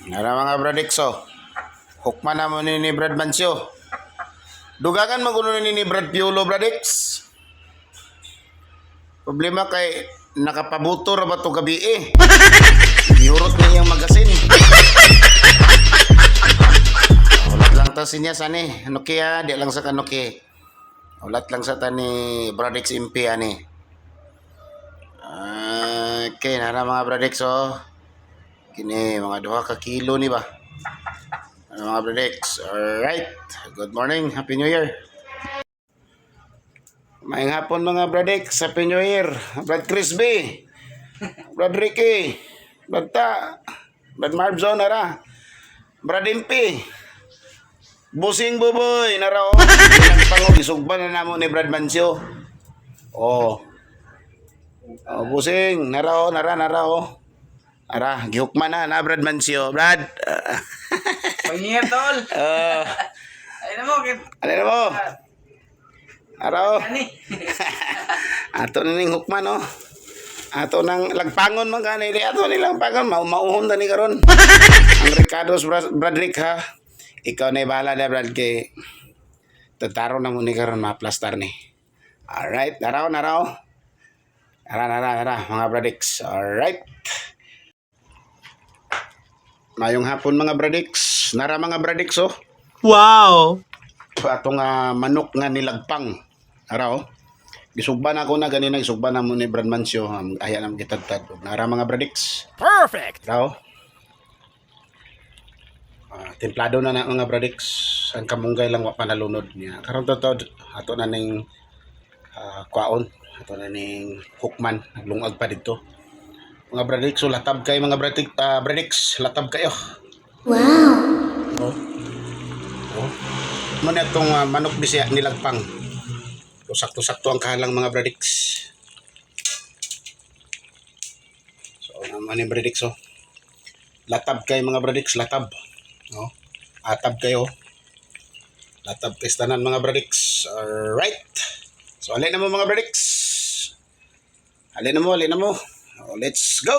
Nara mga Bradixo. Hukman na mo ni Brad Mancio. Dugangan maguno ni Brad Piolo Bradix. Problema kay nakapabuto ra ba to gabi eh. Yurot na iyang magasin. Ulat lang ta sinya sani. Ano kaya? Di lang sa kanuki. Ulat lang sa tani Bradix MP ani. Okay, nara mga Bradix oh. Kini mga 2 kilo ni ba? Ano mga Bradix? Alright. Good morning. Happy New Year. Maayong hapon mga Bradix. Happy New Year. Brad Crispy. Brad Ricky. Brad Ta. Brad Marbzon nara. Brad Impi. Busing Buboy nara oh. Pinagpangog isugban na namo ni Brad Mancio. Oh. Oh, busing nara oh, nara oh. Ara, gihukman na Brad Mancio. Brad. Pangingit tol. Ay na mo kit. Ano na mo? Araw. Ani. Ato na ning hukman oh. Ato nang lagpangon man kanili ato nilang pangon mauhon ta ni karon. Ang Ricardo's Bradrick ha. Ikaw na bahala na Brad kay tataro na mo ni karon ma-plastar ni. Alright, naraw. Ara mga Bradix. Alright. Mayong hapon mga Bradix. Nara mga Bradix oh. Wow! Atong manok nga nilagpang. Nara oh. Gisugban ako na ganina gisugban na mo ni Brad Mancio. Aya na gitadtad. Nara mga Bradix. Perfect! Nara oh. Templado na mga Bradix. Ang kamunggay lang wa panalunod niya. Karon to ato na ning kwaon. Ato na ning hukman. Naglungag pa dito. Mga Bradix, so latab kayo mga Bradix, latab kayo. Wow! Oh. Muna itong manok bisya nilagpang. So, sakto-sakto ang kahalang mga Bradix. So, naman yung Bradix, oh. Latab kayo mga Bradix, latab. Oh. Atab kayo. Latab kayo tanan mga Bradix. Alright. So, alin na mo mga Bradix. Alin na mo. Oh, let's go!